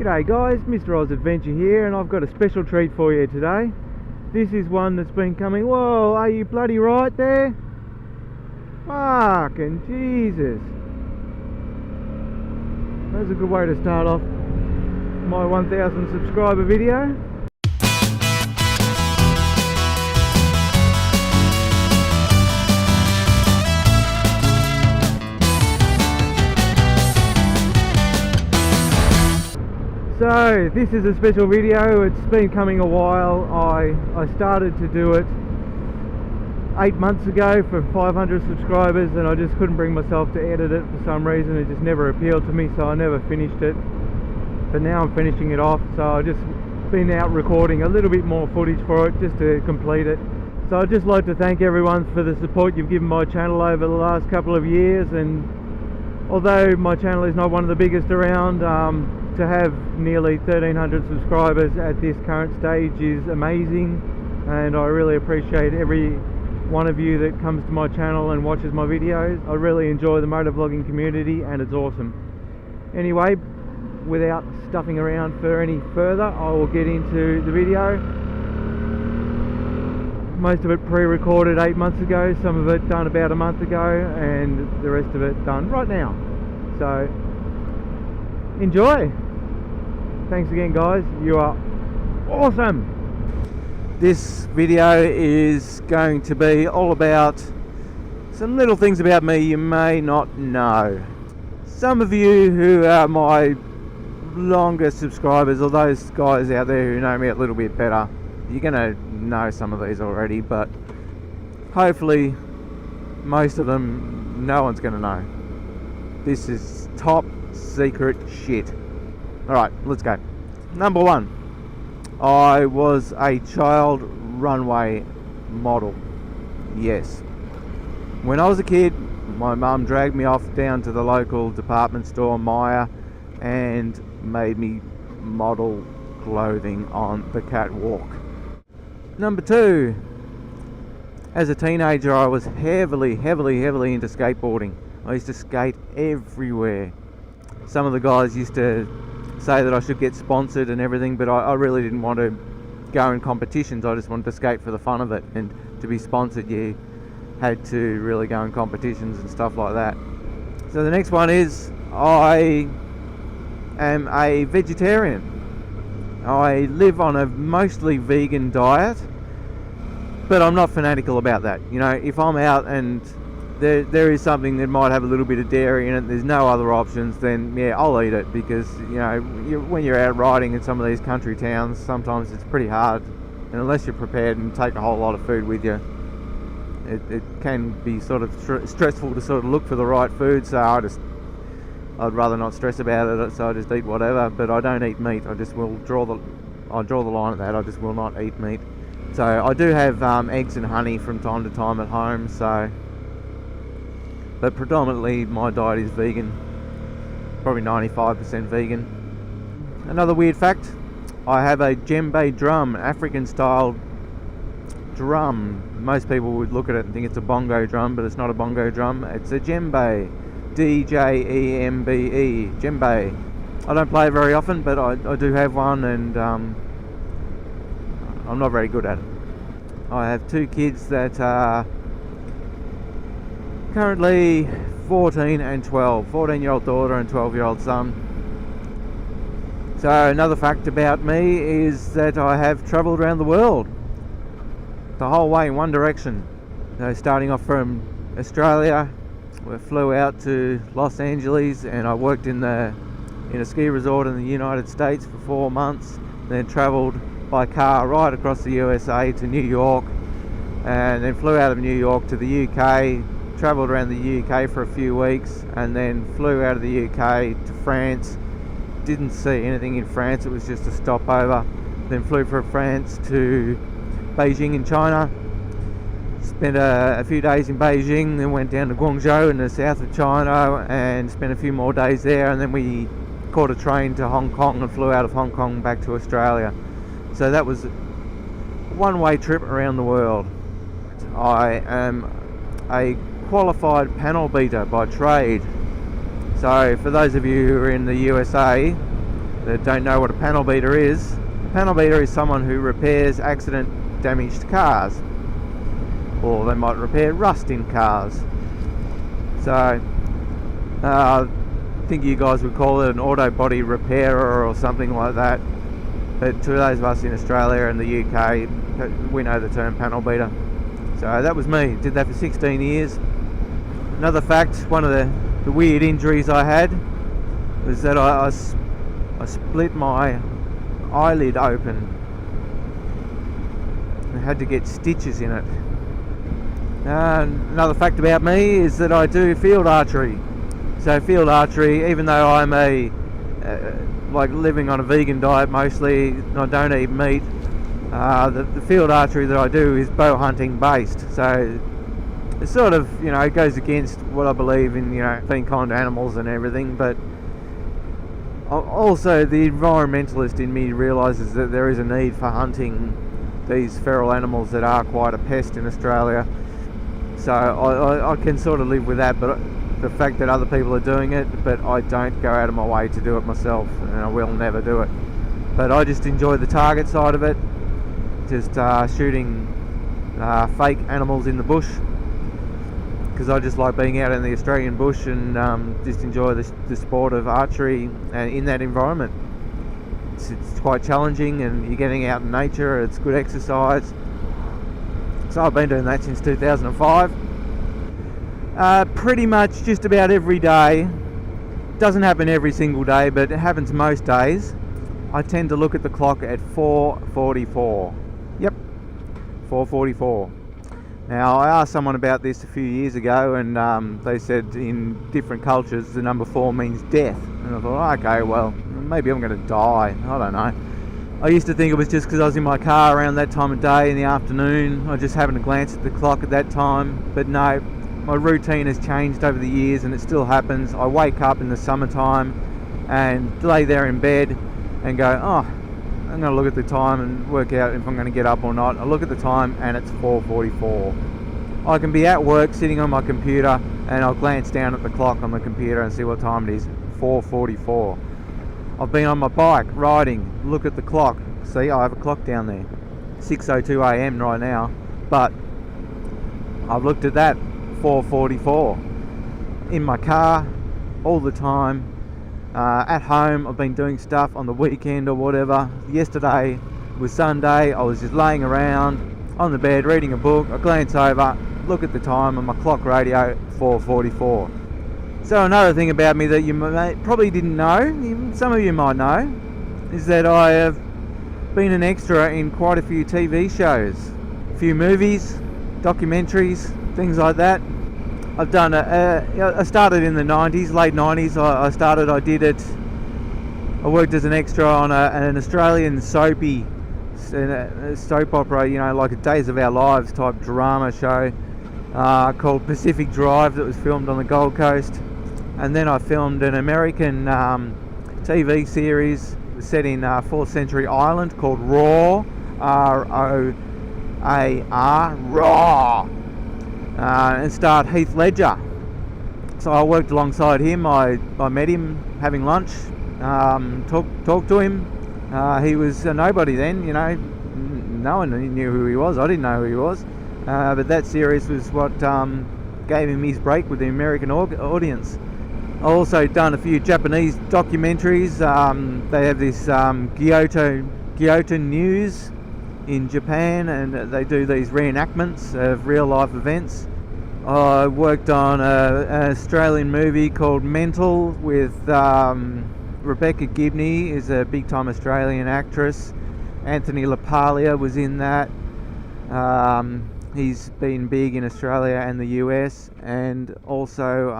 G'day guys, MrAusAdventure here, and I've got a special treat for you today. This is one that's been coming. Whoa, are you bloody right there? Fucking Jesus. That's a good way to start off my 1000 subscriber video. So this is a special video. It's been coming a while. I started to do it 8 months ago for 500 subscribers, and I just couldn't bring myself to edit it for some reason. It just never appealed to me, so I never finished it. But now I'm finishing it off, so I've just been out recording a little bit more footage for it just to complete it. So I'd just like to thank everyone for the support you've given my channel over the last couple of years, and although my channel is not one of the biggest around, to have nearly 1300 subscribers at this current stage is amazing, and I really appreciate every one of you that comes to my channel and watches my videos. I really enjoy the motovlogging community and it's awesome. Anyway, without stuffing around for any further, I will get into the video. Most of it pre-recorded 8 months ago, some of it done about a month ago, and the rest of it done right now. So enjoy. Thanks again guys, you are awesome. This video is going to be all about some little things about me you may not know. Some of you who are my longer subscribers, or those guys out there who know me a little bit better, you're gonna know some of these already, but hopefully most of them no one's gonna know. This is top secret shit. Alright, let's go. Number one, I was a child runway model. Yes. When I was a kid, my mum dragged me off down to the local department store, Myer, and made me model clothing on the catwalk. Number two, as a teenager I was heavily into skateboarding. I used to skate everywhere. Some of the guys used to say that I should get sponsored and everything, but I really didn't want to go in competitions. I just wanted to skate for the fun of it, and to be sponsored you had to really go in competitions and stuff like that. So the next one is I am a vegetarian. I live on a mostly vegan diet, but I'm not fanatical about that. You know, if I'm out and there is something that might have a little bit of dairy in it, there's no other options, then yeah, I'll eat it, because you know, when you're out riding in some of these country towns, sometimes it's pretty hard, and unless you're prepared and take a whole lot of food with you, it can be sort of stressful to sort of look for the right food. So I'd rather not stress about it, so I just eat whatever. But I don't eat meat. I just will draw the line at that. I just will not eat meat. So I do have eggs and honey from time to time at home, so, but predominantly my diet is vegan, probably 95% vegan. Another weird fact, I have a Djembe Drum, African style drum. Most people would look at it and think it's a bongo drum, but it's not a bongo drum, it's a djembe, D-J-E-M-B-E, djembe. I don't play it very often, but I do have one, and I'm not very good at it. I have two kids that are currently 14 and 12, 14-year-old daughter and 12-year-old son. So another fact about me is that I have travelled around the world, the whole way in one direction. So starting off from Australia, we flew out to Los Angeles, and I worked in a ski resort in the United States for 4 months, then travelled by car right across the USA to New York, and then flew out of New York to the UK, travelled around the UK for a few weeks, and then flew out of the UK to France. Didn't see anything in France, it was just a stopover. Then flew from France to Beijing in China, spent a few days in Beijing, then went down to Guangzhou in the south of China and spent a few more days there, and then we caught a train to Hong Kong and flew out of Hong Kong back to Australia. So that was a one-way trip around the world. I am a qualified panel beater by trade. So for those of you who are in the USA, that don't know what a panel beater is, a panel beater is someone who repairs accident damaged cars, or they might repair rust in cars. So I think you guys would call it an auto body repairer or something like that, but to those of us in Australia and the UK, we know the term panel beater. So that was me, did that for 16 years. Another fact, one of the weird injuries I had was that I split my eyelid open. I had to get stitches in it. Another fact about me is that I do field archery. So field archery, even though I'm like living on a vegan diet mostly, I don't eat meat, the field archery that I do is bow hunting based. So it sort of, it goes against what I believe in, being kind to animals and everything, but also the environmentalist in me realises that there is a need for hunting these feral animals that are quite a pest in Australia. So I can sort of live with that, but the fact that other people are doing it, but I don't go out of my way to do it myself, and I will never do it. But I just enjoy the target side of it, just shooting fake animals in the bush, because I just like being out in the Australian bush and just enjoy the sport of archery in that environment. It's quite challenging, and you're getting out in nature, it's good exercise. So I've been doing that since 2005. Pretty much just about every day. Doesn't happen every single day, but it happens most days. I tend to look at the clock at 4:44. Yep, 4:44. Now, I asked someone about this a few years ago, and they said in different cultures the number 4 means death. And I thought, okay, well, maybe I'm going to die. I don't know. I used to think it was just because I was in my car around that time of day in the afternoon. I just happened to glance at the clock at that time. But no, my routine has changed over the years, and it still happens. I wake up in the summertime and lay there in bed and go, oh, I'm going to look at the time and work out if I'm going to get up or not. I look at the time and it's 4:44. I can be at work sitting on my computer and I'll glance down at the clock on the computer and see what time it is. 4:44. I've been on my bike riding, look at the clock. See, I have a clock down there. 6:02 AM right now, but I've looked at that, 4:44. In my car all the time. At home, I've been doing stuff on the weekend or whatever. Yesterday was Sunday, I was just laying around on the bed reading a book. I glance over, look at the time on my clock radio, 4:44. So another thing about me that you probably didn't know, some of you might know, is that I have been an extra in quite a few TV shows, a few movies, documentaries, things like that. I've done I started in the 90s, late 90s. I worked as an extra on an Australian soap opera, like a Days of Our Lives type drama show called Pacific Drive that was filmed on the Gold Coast. And then I filmed an American TV series set in 4th century Ireland called Raw, Roar, Raw. And starred Heath Ledger. So I worked alongside him. I met him having lunch, talked to him. He was a nobody then, no one knew who he was. I didn't know who he was, but that series was what gave him his break with the American audience. I also done a few Japanese documentaries. They have this Kyoto News in Japan, and they do these reenactments of real life events. I worked on an Australian movie called Mental with Rebecca Gibney, is a big time Australian actress. Anthony LaPaglia was in that. He's been big in Australia and the US, and also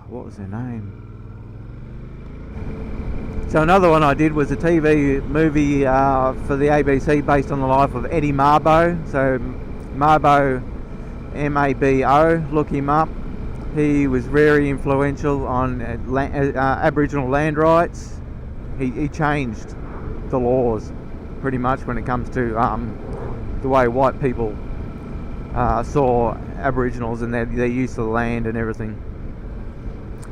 what was her name? So another one I did was a TV movie for the ABC based on the life of Eddie Mabo. So Mabo, M-A-B-O, look him up. He was very influential on Aboriginal land rights. He changed the laws pretty much when it comes to the way white people saw Aboriginals and their use of the land and everything.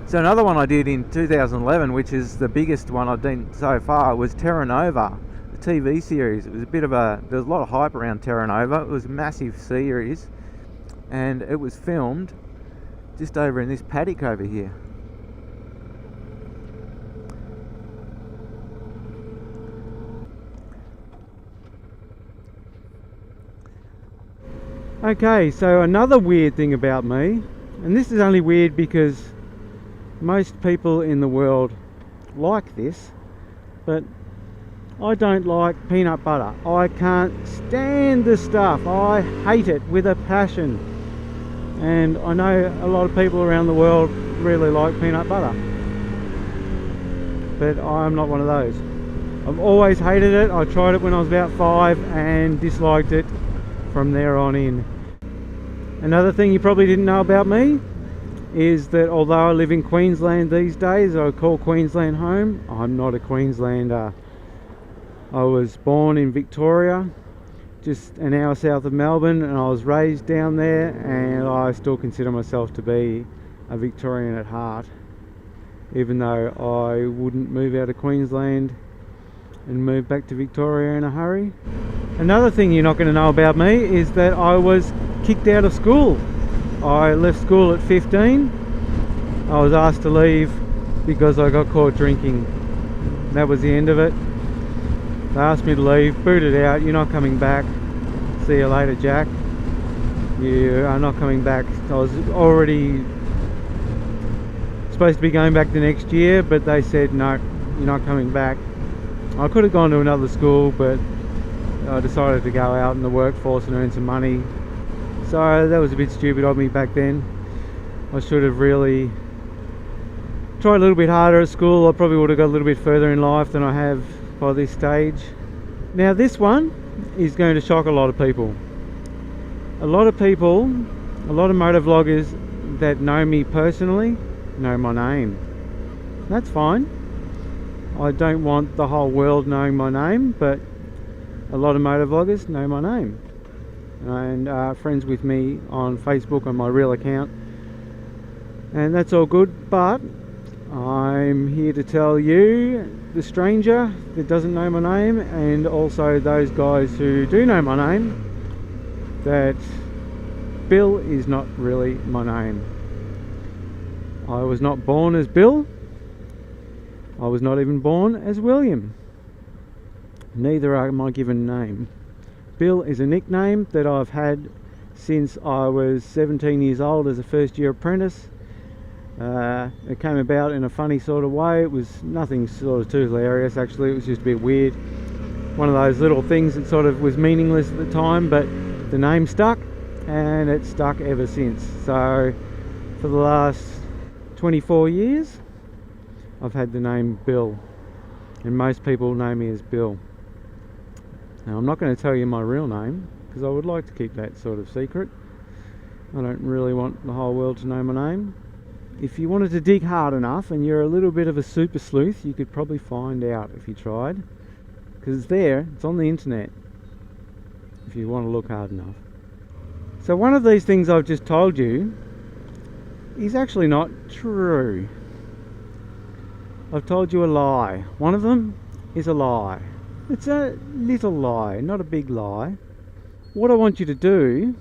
So another one I did in 2011, which is the biggest one I've done so far, was Terra Nova, the TV series. It was there was a lot of hype around Terra Nova. It was a massive series, and it was filmed just over in this paddock over here. Okay, so another weird thing about me, and this is only weird because most people in the world like this, but I don't like peanut butter. I can't stand the stuff. I hate it with a passion. And I know a lot of people around the world really like peanut butter, but I'm not one of those. I've always hated it. I tried it when I was about 5 and disliked it from there on in. Another thing you probably didn't know about me is that although I live in Queensland these days, I call Queensland home, I'm not a Queenslander. I was born in Victoria, just an hour south of Melbourne, and I was raised down there, and I still consider myself to be a Victorian at heart, even though I wouldn't move out of Queensland and move back to Victoria in a hurry. Another thing you're not going to know about me is that I was kicked out of school. I left school at 15. I was asked to leave because I got caught drinking. That was the end of it. They asked me to leave, booted out. You're not coming back. See you later, Jack. You are not coming back. I was already supposed to be going back the next year, but they said no, you're not coming back. I could have gone to another school, but I decided to go out in the workforce and earn some money. So that was a bit stupid of me back then. I should have really tried a little bit harder at school. I probably would have got a little bit further in life than I have by this stage. Now this one is going to shock a lot of people. A lot of people, a lot of motor vloggers that know me personally know my name. That's fine. I don't want the whole world knowing my name, but a lot of motor vloggers know my name and are friends with me on Facebook on my real account, and that's all good. But I'm here to tell you, the stranger that doesn't know my name, and also those guys who do know my name, that Bill is not really my name. I was not born as Bill. I was not even born as William. Neither are my given name. Bill is a nickname that I've had since I was 17 years old as a first year apprentice. It came about in a funny sort of way. It was nothing sort of too hilarious actually. It was just a bit weird. One of those little things that sort of was meaningless at the time, but the name stuck, and it's stuck ever since. So for the last 24 years I've had the name Bill, and most people know me as Bill. Now I'm not going to tell you my real name because I would like to keep that sort of secret. I don't really want the whole world to know my name. If you wanted to dig hard enough and you're a little bit of a super sleuth, you could probably find out if you tried, because it's there, it's on the internet if you want to look hard enough. So one of these things I've just told you is actually not true. I've told you a lie. One of them is a lie. It's a little lie, not a big lie. What I want you to do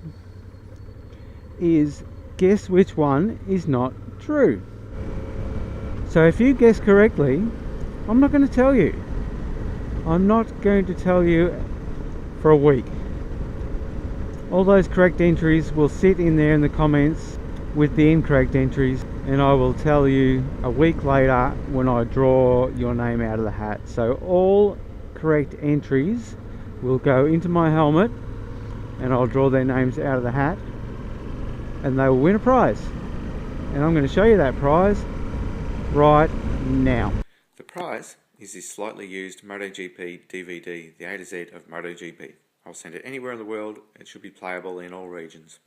is guess which one is not true. So if you guess correctly, I'm not going to tell you. I'm not going to tell you for a week. All those correct entries will sit in there in the comments with the incorrect entries, and I will tell you a week later when I draw your name out of the hat. So all correct entries will go into my helmet, and I'll draw their names out of the hat, and they will win a prize. And I'm going to show you that prize right now. The prize is this slightly used MotoGP DVD, the A to Z of MotoGP. I'll send it anywhere in the world. It should be playable in all regions.